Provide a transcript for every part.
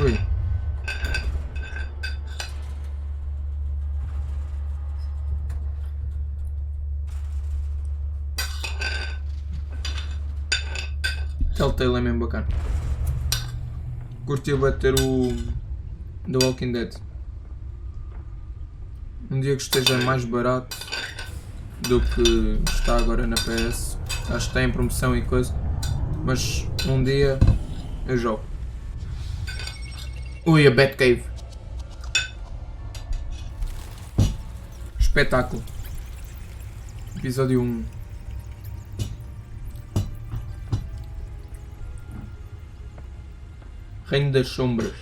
Ui. Telltale é mesmo bacana. Curti bater o The Walking Dead. Um dia que esteja mais barato do que está agora na PS. Acho que está em promoção e coisa. Mas um dia eu jogo. Ui, a Batcave. Espetáculo. Episódio 1. Reino das Sombras.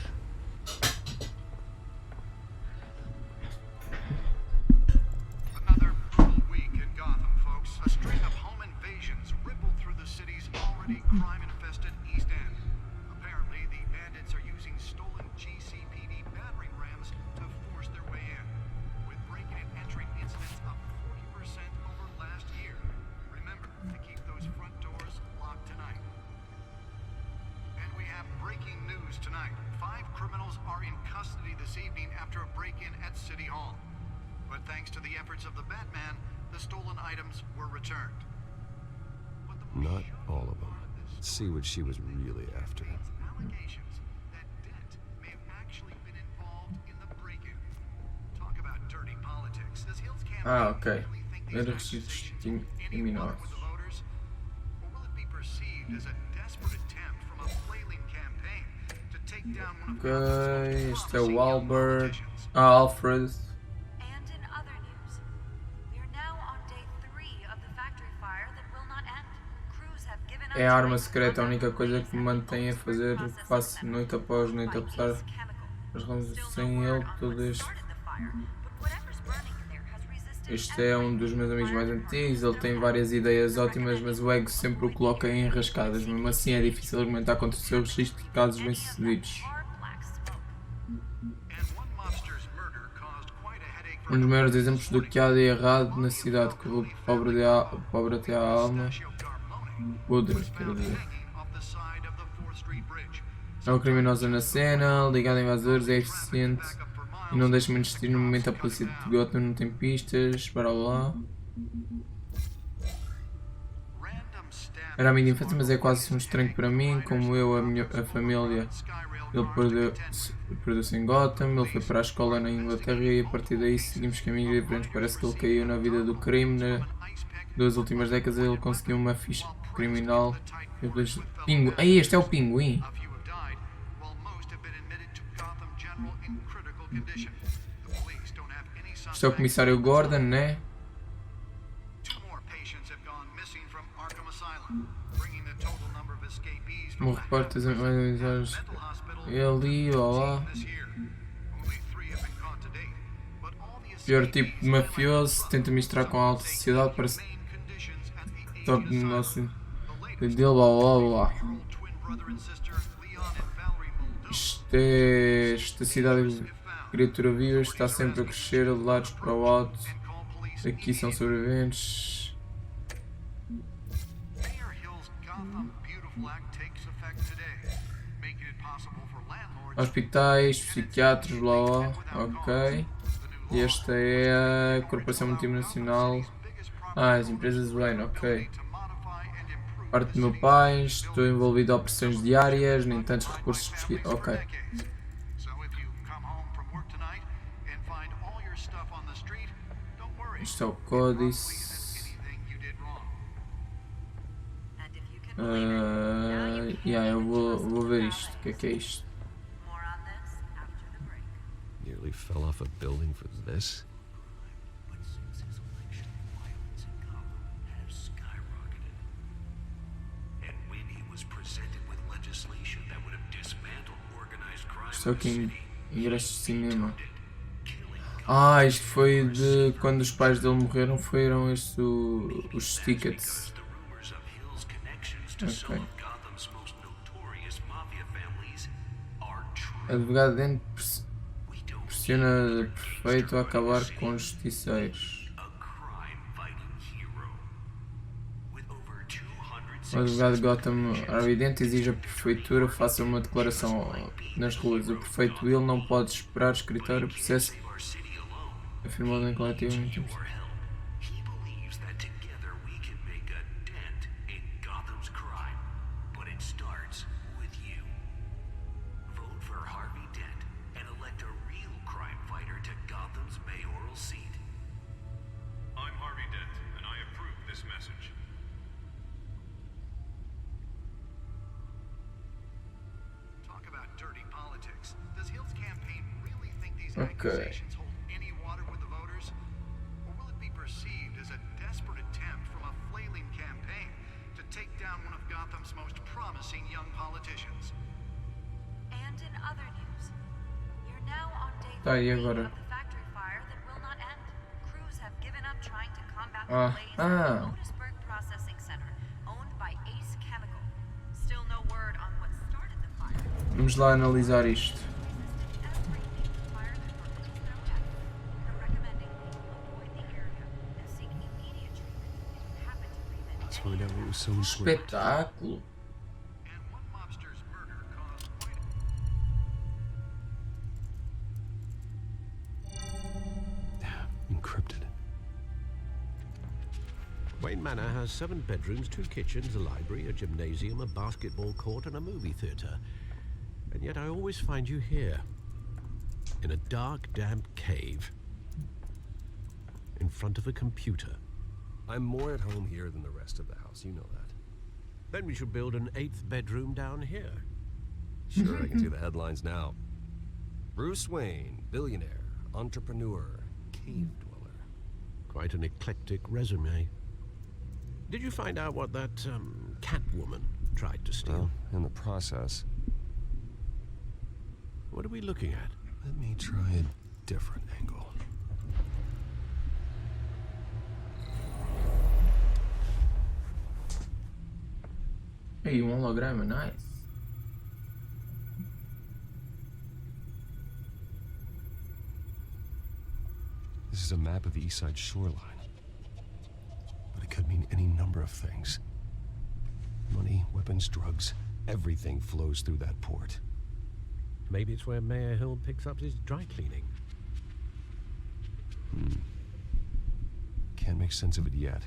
Another brutal week in Gotham, folks. A string of home invasions rippled through the city's already crime-infested East End. Apparently, the bandits are using stolen GCPD battering rams to force their way in, with breaking and entering incidents up 40% over last year. Remember to keep those front doors locked tonight. And we have breaking news tonight. 5 criminals are in custody this evening after a break-in at City Hall. But thanks to the efforts of the Batman, the stolen items were returned. But the Not all of them. Let's see what she was really after. allegations that Dent may have actually been involved in the break-in. Talk about dirty politics. Does Hill's campaign Ok. really think these Era accusations hold any water with the voters? Or will it be perceived as a desperate attempt from a flailing campaign to take down one of Ok. Gotham's most Este é o promising young Albert. politicians? Alfred. And in other news, we are now on day 3 of the factory fire that will not end. Crews have given up É a arma trying to secreta, a contact única coisa police que me and the mantém a Goldsmith fazer o que process faço them noite após noite, by apesar Ace Chemical. das razões Still sem no ele, word on tudo what isto. started the fire, but whatever's burning in there has resisted Este é um dos meus amigos mais every antigos, ele tem várias ideias ótimas, mas o ego sempre o coloca em enrascadas. Mesmo assim é difícil argumentar contra o seu registro de casos bem-sucedidos. And one mobster's murder caused quite a headache for Um dos maiores exemplos do que há de errado na cidade, que o pobre até à alma podre, quero dizer. off the side of the 4th Street Bridge. É um criminoso na cena, ligado a invasores, é eficiente e não deixa-me insistir no momento a polícia de Gotham não tem pistas, para lá. Random stab Era amigo de infância, mas é quase um estranho para mim, como eu, a família. Ele perdeu-se em Gotham, ele foi para a escola na Inglaterra e a partir daí seguimos caminhos diferentes. Parece que ele caiu na vida do crime. Nas 2 últimas décadas ele conseguiu uma ficha criminal. Pinguim. Ei, este é o Pinguim. A few have died, while most have been admitted to Gotham General in critical condition. The police don't have any Este é o suspects. comissário Gordon, né? 2 more patients have gone missing from Arkham Asylum, bringing the total number of escapees Um from the repórter mental hospital ali, lá. this year. Only 3 have been caught to date, but all the Pior tipo de mafioso, tenta misturar com a alta sociedade, parece main conditions at the top Asian do nosso asylum. The latest dele, blá. twin brother and sister Leon and Valerie Muldoon Esta cidade de criatura viva está sempre a crescer de lados para o alto. call police Aqui são sobreviventes. Mayor Hill's Gotham Beautiful Act takes effect today, making it possible for landlords Hospitais, psiquiatras, blá. Ok. E esta é a Corporação Multinacional. As empresas bem, ok. to modify and improve Parte do meu pai, estou envolvido em operações diárias, nem tantos recursos pesquisa. Ok. decades. So if you come home from work tonight and find all your stuff on the street, don't worry. Isto é o Probably códice. isn't anything you did wrong. And if you can believe it, Yeah, eu vou ver isto. O que é isto? more on this after the break. Nearly fell off a building for this. But since his election, violence in Gotham has skyrocketed. And when he was presented with legislation that would have dismantled organized crime Isto é o in the que city, ingresso de cinema. killing Ah, isto foi de quando os pais dele morreram, foram estes os tickets. the rumors of Hill's connections to some Ok. of Gotham's most notorious mafia families are true. Advogado dentro We don't pressiona perfeito a acabar com os justiceiros. a crime-fighting hero. With over 200 O advogado de Gotham, Harvey Dent, exige a prefeitura faça uma declaração nas ruas. O prefeito Will não pode esperar escritório, processo, Save our city alone afirmou em coletivo. needs your help. He believes that together we can make a dent in Gotham's crime. But it starts with you. Vote for Harvey Dent and elect a real crime fighter to Gotham's mayoral seat. I'm Harvey Dent, and I approve this message. Talk about dirty politics. Does Hill's campaign really think these Okay. accusations hold any water with the voters? Or will it be perceived as a desperate attempt from a flailing campaign to take down one of Gotham's most promising young politicians? And in other news, we're now on day Tá, e 3 agora? of the factory fire that will not end. Crews have given up trying to combat the Ah, blaze at the Otisburg Processing Center, owned by Ace Chemical. Still no word on what started the fire. Vamos lá analisar isto. Everything the fire department is thrown at. They're recommending people avoid the area and seek immediate treatment if you happen to breathe in Let's any find out what was so important. Espetáculo. And one mobster's murder caused quite Encrypted. Wayne Manor has 7 bedrooms, 2 kitchens, a library, a gymnasium, a basketball court, and a movie theatre. And yet I always find you here, in a dark, damp cave, in front of a computer. I'm more at home here than the rest of the house, you know that. Then we should build an 8th bedroom down here. Sure, I can see the headlines now. Bruce Wayne, billionaire, entrepreneur, cave dweller. Quite an eclectic resume. Did you find out what that, Catwoman tried to steal? Well, in the process, What are we looking at? let me try a different angle. Aí, holograma, nice. This is a map of the East Side shoreline. But it could mean any number of things. Money, weapons, drugs, everything flows through that port. Maybe it's where Mayor Hill picks up his dry cleaning. Can't make sense of it yet.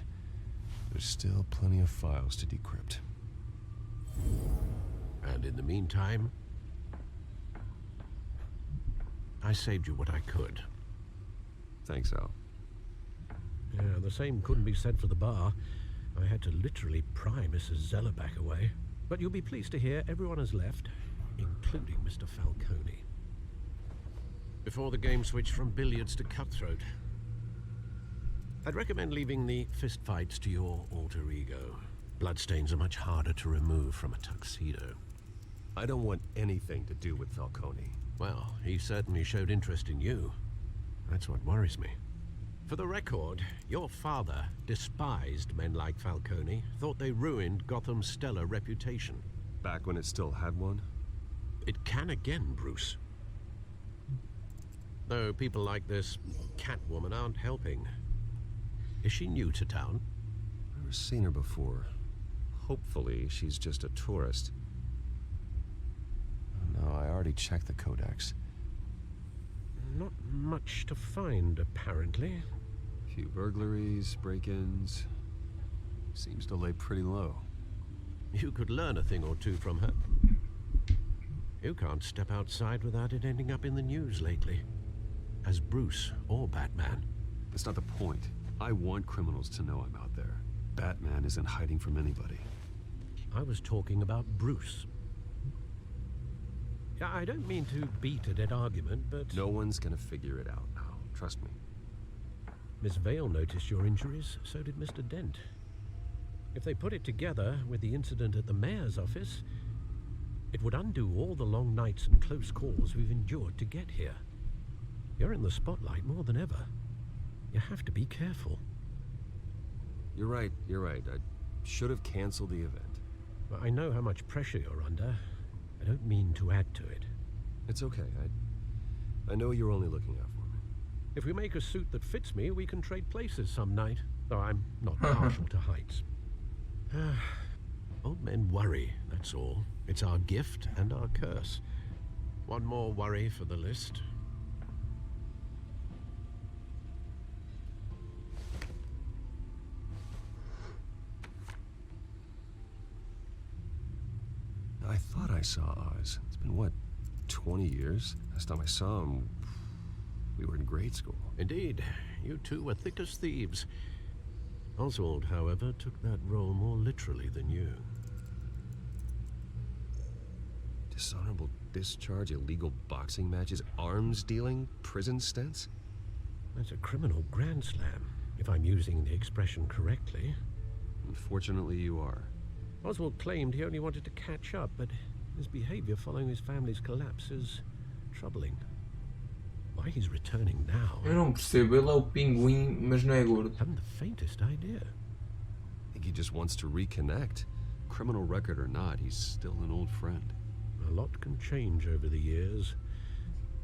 There's still plenty of files to decrypt. And in the meantime, I saved you what I could. Thanks, Al. Yeah, the same couldn't be said for the bar. I had to literally pry Mrs. Zellerback away. But you'll be pleased to hear everyone has left, including Mr. Falcone. Before the game switched from billiards to cutthroat. I'd recommend leaving the fistfights to your alter ego. Bloodstains are much harder to remove from a tuxedo. I don't want anything to do with Falcone. Well, he certainly showed interest in you. That's what worries me. For the record, your father despised men like Falcone, thought they ruined Gotham's stellar reputation. Back when it still had one? It can again, Bruce. Though people like this Catwoman aren't helping. Is she new to town? Never seen her before. Hopefully, she's just a tourist. No, I already checked the codex. Not much to find, apparently. Few burglaries, break-ins. Seems to lay pretty low. You could learn a thing or two from her. You can't step outside without it ending up in the news lately. As Bruce or Batman. That's not the point. I want criminals to know I'm out there. Batman isn't hiding from anybody. I was talking about Bruce. Yeah, I don't mean to beat a dead argument, but... No one's gonna figure it out now. Trust me. Miss Vale noticed your injuries, so did Mr. Dent. If they put it together with the incident at the mayor's office, it would undo all the long nights and close calls we've endured to get here. You're in the spotlight more than ever. You have to be careful. You're right. I should have canceled the event. I know how much pressure you're under. I don't mean to add to it. It's okay. I know you're only looking out for me. If we make a suit that fits me, we can trade places some night. Though I'm not partial to heights. Old men worry, that's all. It's our gift and our curse. One more worry for the list. I thought I saw Oz. It's been, what, 20 years? Last time I saw him, we were in grade school. Indeed, you two were thick as thieves. Oswald, however, took that role more literally than you. Dishonorable discharge, illegal boxing matches, arms dealing, prison stints? That's a criminal grand slam, if I'm using the expression correctly. Unfortunately, you are. Oswald claimed he only wanted to catch up, but his behavior following his family's collapse is troubling. Why he's returning now, Eu não percebo, ele é o pinguim, mas não é gordo. I haven't the faintest idea. I think he just wants to reconnect. Criminal record or not, he's still an old friend. A lot can change over the years.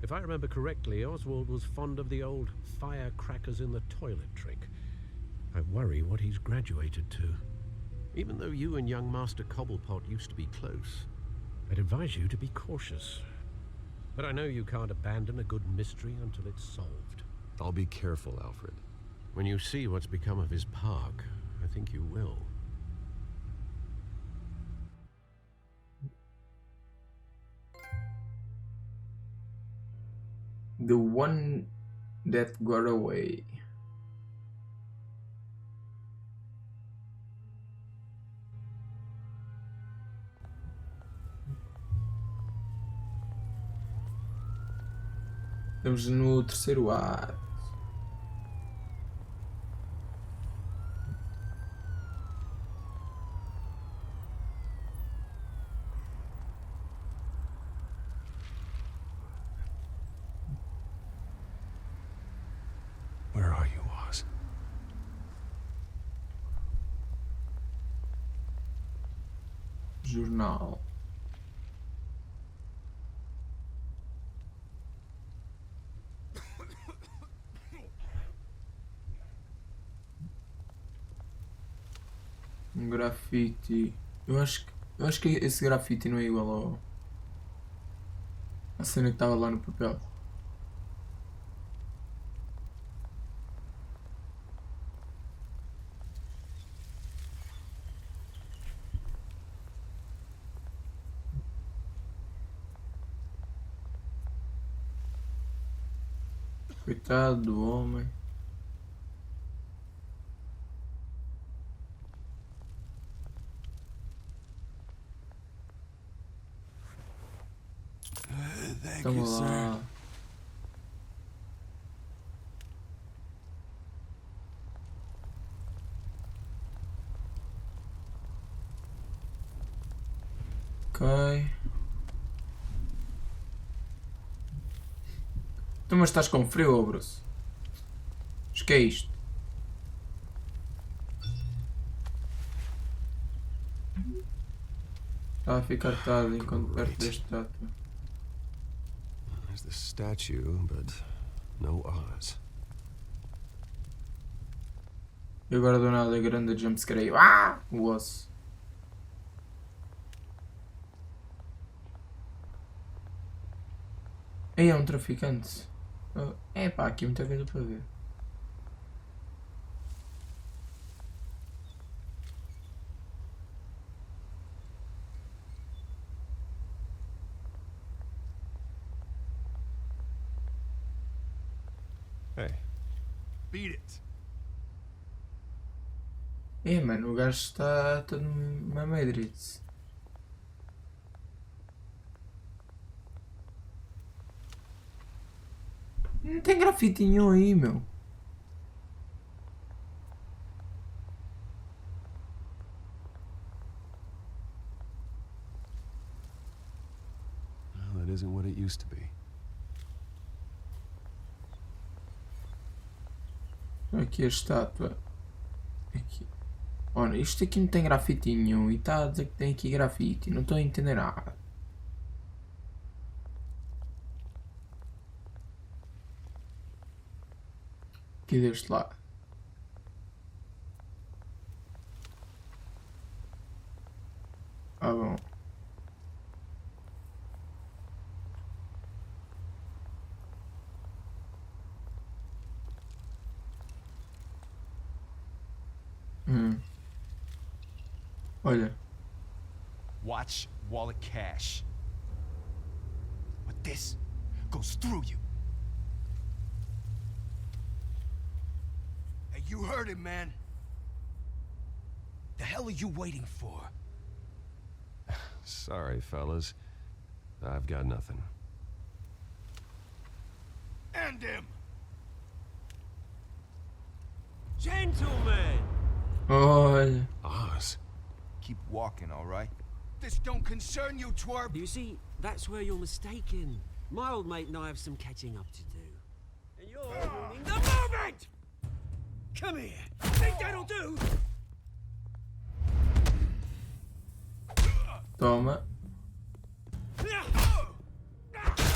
If I remember correctly, Oswald was fond of the old firecrackers in the toilet trick. I worry what he's graduated to. Even though you and young Master Cobblepot used to be close, I'd advise you to be cautious. But I know you can't abandon a good mystery until it's solved. I'll be careful, Alfred. When you see what's become of his park, I think you will. The one that got away. Estamos no terceiro ato. Where are you, Oz? Jornal. Um grafite. Eu acho que esse grafite não é igual ao a cena que estava lá no papel. Coitado do homem. Tamo lá. Ok. Tu mas estás com frio, ô Bruce? Acho que é isto. Está a ficar tarde enquanto perto deste estátua. There's the statue, but no Oz. E agora do nada grande jumpscare aí. Ah! O osso. Aí é um traficante. É pá, aqui muita coisa para ver. Hey, beat it. É mano, o gajo está todo mamadrito. Não tem grafite nenhum aí, meu. Well, that isn't what it used to be. Aqui a estátua. Aqui. Olha, isto aqui não tem grafite nenhum. E está a dizer que tem aqui grafite. Não estou a entender nada. Aqui deste lado. Olha. Watch wallet cash. But this goes through you. Hey, you heard him, man. The hell are you waiting for? Sorry, fellas. I've got nothing. End him! Gentlemen! Olha. Oz. Keep walking, all right? This don't concern you, twerp. You see, that's where you're mistaken. My old mate and I have some catching up to do. And you're ruining the moment! Come here! Think that'll do? Toma.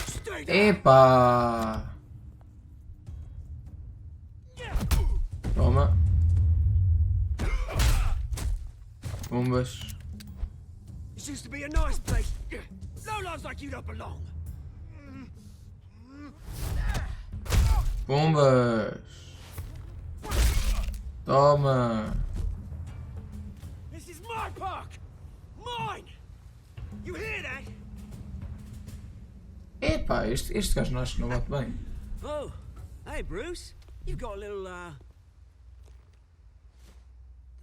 Stay down! Epa! Toma. Bombas. This used to be a nice place. No lives like you don't belong. Bombas. Toma. This is my park! Mine! You hear that? Epá, este gajo não acho que não bate bem. Oh, hey Bruce. You've got a little,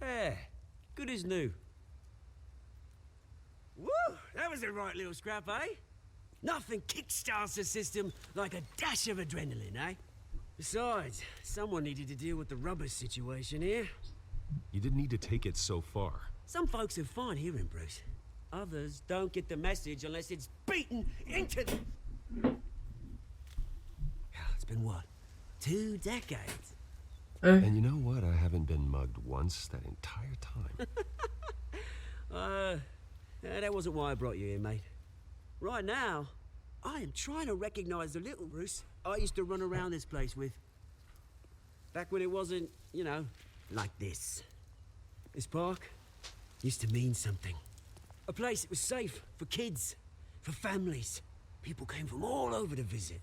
There. Good as new. Woo! That was a right little scrap, eh? Nothing kickstarts the system like a dash of adrenaline, eh? Besides, someone needed to deal with the rubber situation here. You didn't need to take it so far. Some folks are fine hearing, Bruce. Others don't get the message unless it's beaten into them. It's been what? 2 decades? And you know what? I haven't been mugged once that entire time. That wasn't why I brought you here, mate. Right now, I am trying to recognize the little Bruce I used to run around this place with. Back when it wasn't, you know, like this. This park used to mean something. A place that was safe for kids, for families. People came from all over to visit.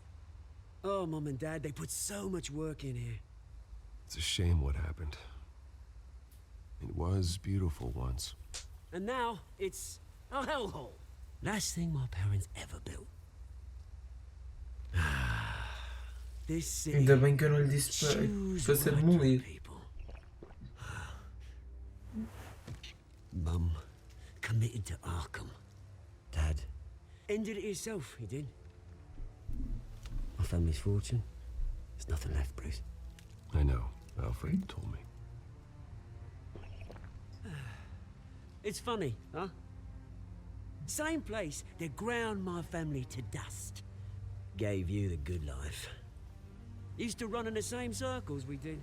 Oh, Mum and Dad, they put so much work in here. It's a shame what happened. It was beautiful once. And now, it's a hellhole. Last thing my parents ever built. This city Ainda bem que eu não lhe disse para ser demolido. people. Mum committed to Arkham. Dad ended it himself, he did. My family's fortune. There's nothing left, Bruce. I know. Alfred told me. It's funny, huh? Same place that ground my family to dust. Gave you the good life. Used to run in the same circles we did.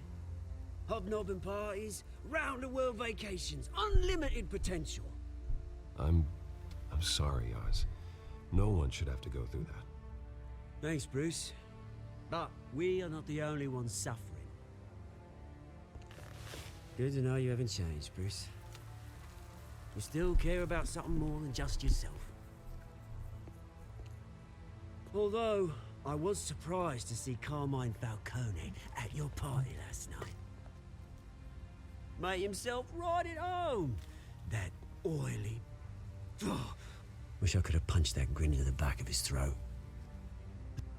Hobnobbing parties, round-the-world vacations, unlimited potential. I'm sorry, Oz. No one should have to go through that. Thanks, Bruce. But we are not the only ones suffering. Good to know you haven't changed, Bruce. You still care about something more than just yourself. Although, I was surprised to see Carmine Falcone at your party last night. Made himself right at home. That oily... Oh, wish I could have punched that grin into the back of his throat.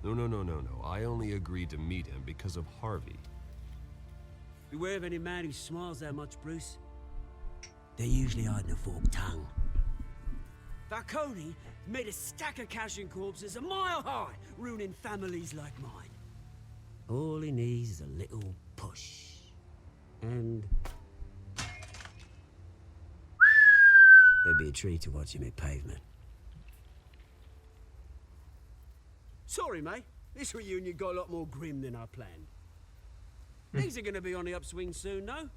No. I only agreed to meet him because of Harvey. Beware of any man who smiles that much, Bruce. They're usually hiding a forked tongue. Falcone made a stack of cash and corpses a mile high, ruining families like mine. All he needs is a little push. And... it'd be a treat to watch him hit pavement. Sorry, mate. This reunion got a lot more grim than I planned. Things are gonna be on the upswing soon, no?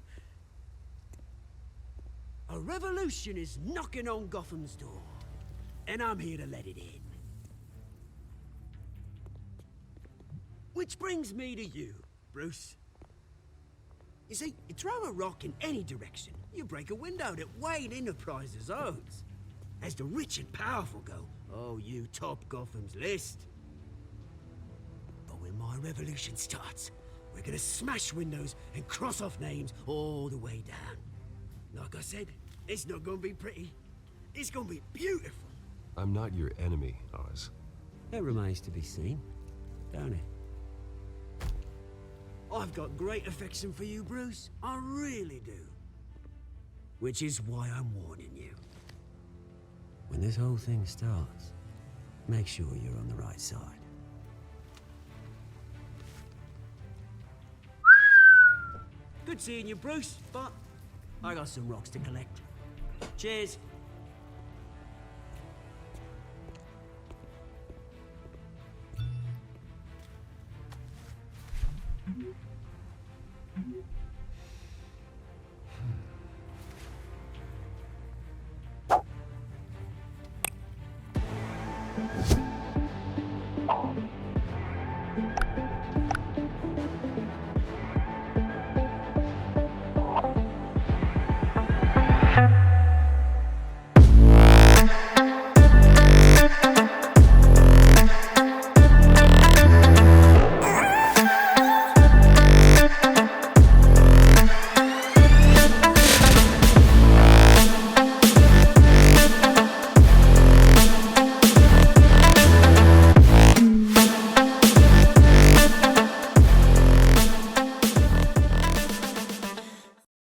A revolution is knocking on Gotham's door, and I'm here to let it in. Which brings me to you, Bruce. You see, you throw a rock in any direction, you break a window that Wayne Enterprises owns. As the rich and powerful go, oh, you top Gotham's list. But when my revolution starts, we're gonna smash windows and cross off names all the way down. Like I said, it's not gonna be pretty. It's gonna be beautiful. I'm not your enemy, Oz. It remains to be seen, don't it? I've got great affection for you, Bruce. I really do. Which is why I'm warning you. When this whole thing starts, make sure you're on the right side. Good seeing you, Bruce, but I got some rocks to collect. Cheers.